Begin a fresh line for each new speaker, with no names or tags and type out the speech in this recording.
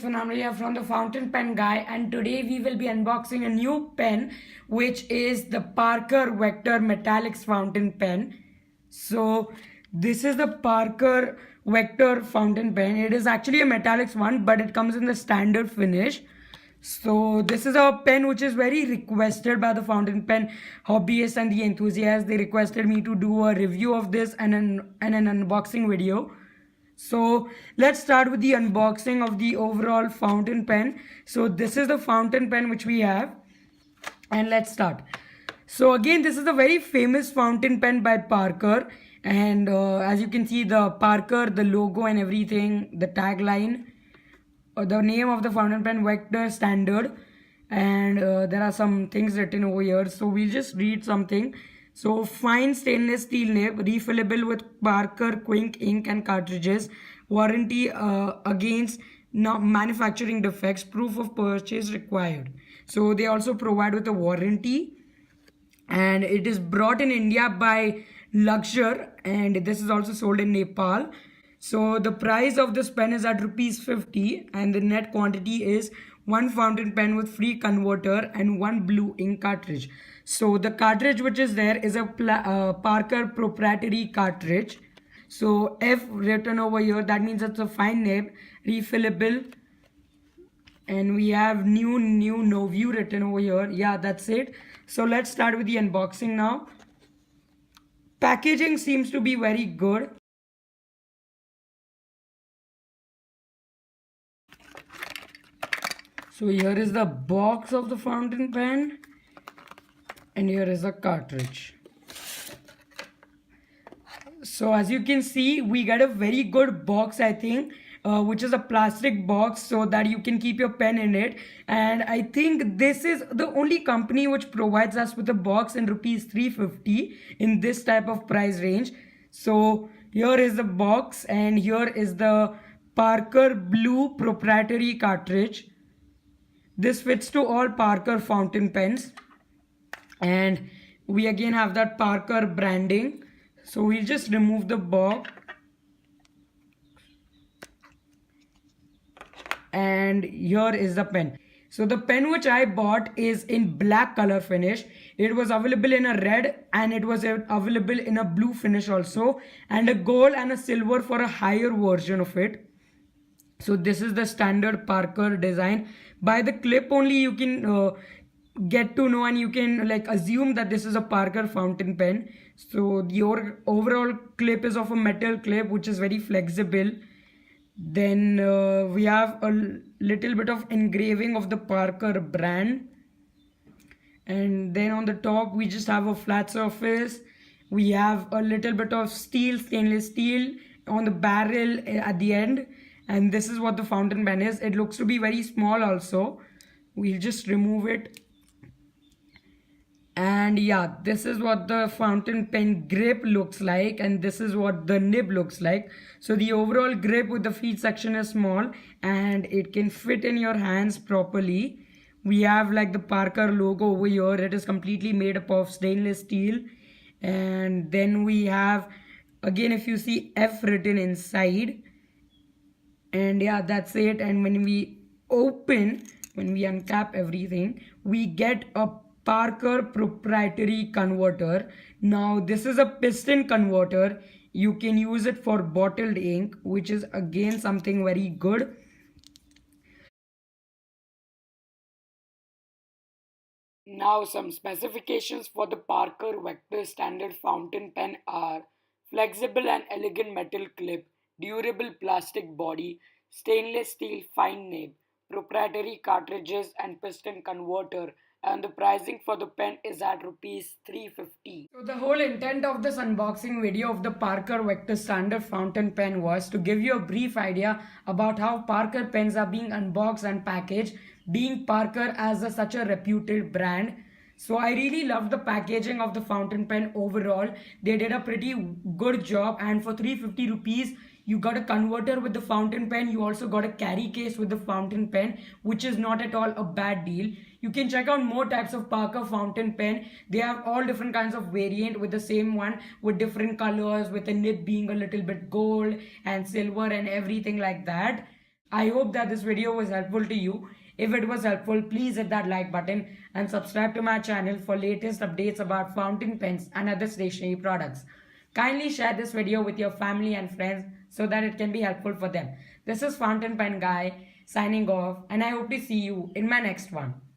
with Vanamria from the Fountain Pen Guy, and today we will be unboxing a new pen which is the Parker Vector Metallix fountain pen. So this is the Parker Vector fountain pen. It is actually a Metallix one, but it comes in the standard finish. So this is a pen which is very requested by the fountain pen hobbyists and the enthusiasts. They requested me to do a review of this and an unboxing video. So let's start with the unboxing of the overall fountain pen. So this is the fountain pen which we have, and let's start. So again, this is a very famous fountain pen by Parker, and as you can see, the Parker, the logo and everything, the tagline, the name of the fountain pen, Vector Standard, and there are some things written over here, so we'll just read something. So fine stainless steel nib, refillable with Parker Quink ink and cartridges, warranty against manufacturing defects, proof of purchase required. So they also provide with a warranty, and it is brought in India by Luxor, and this is also sold in Nepal. So the price of this pen is at ₹50, and the net quantity is one fountain pen with free converter and one blue ink cartridge. So the cartridge which is there is a Parker proprietary cartridge. So F written over here, that means it's a fine nib, refillable, and we have new no view written over here. Yeah, that's it. So let's start with the unboxing now. Packaging seems to be very good. So here is the box of the fountain pen, and here is a cartridge. So as you can see, we get a very good box, I think, which is a plastic box so that you can keep your pen in it. And I think this is the only company which provides us with a box in ₹350 in this type of price range. So here is the box, and here is the Parker Blue proprietary cartridge. This fits to all Parker fountain pens, and we again have that Parker branding. So we'll just remove the box, and here is the pen. So the pen which I bought is in black color finish. It was available in a red, and it was available in a blue finish also, and a gold and a silver for a higher version of it. So this is the standard Parker design. By the clip only you can get to know, and you can like assume that this is a Parker fountain pen. So your overall clip is of a metal clip which is very flexible. Then we have a little bit of engraving of the Parker brand, and then on the top we just have a flat surface. We have a little bit of steel, stainless steel on the barrel at the end. And this is what the fountain pen is. It looks to be very small also. We'll just remove it. And yeah, this is what the fountain pen grip looks like, and this is what the nib looks like. So the overall grip with the feet section is small, and it can fit in your hands properly. We have like the Parker logo over here. It is completely made up of stainless steel. And then we have, again, if you see, F written inside. And yeah, that's it. And when we open, when we uncap everything, we get a Parker proprietary converter. Now this is a piston converter. You can use it for bottled ink, which is again something very good. Now some specifications for the Parker Vector Standard fountain pen are flexible and elegant metal clip, durable plastic body, stainless steel fine nib, proprietary cartridges and piston converter, and the pricing for the pen is at ₹350. So the whole intent of this unboxing video of the Parker Vector Standard fountain pen was to give you a brief idea about how Parker pens are being unboxed and packaged, being Parker as such a reputed brand. So I really love the packaging of the fountain pen overall. They did a pretty good job, and for ₹350 you got a converter with the fountain pen. You also got a carry case with the fountain pen, which is not at all a bad deal. You can check out more types of Parker fountain pen. They have all different kinds of variant with the same one with different colors, with the nib being a little bit gold and silver and everything like that. I hope that this video was helpful to you. If it was helpful, please hit that like button and subscribe to my channel for latest updates about fountain pens and other stationery products. Kindly share this video with your family and friends so that it can be helpful for them. This is Fountain Pen Guy signing off, and I hope to see you in my next one.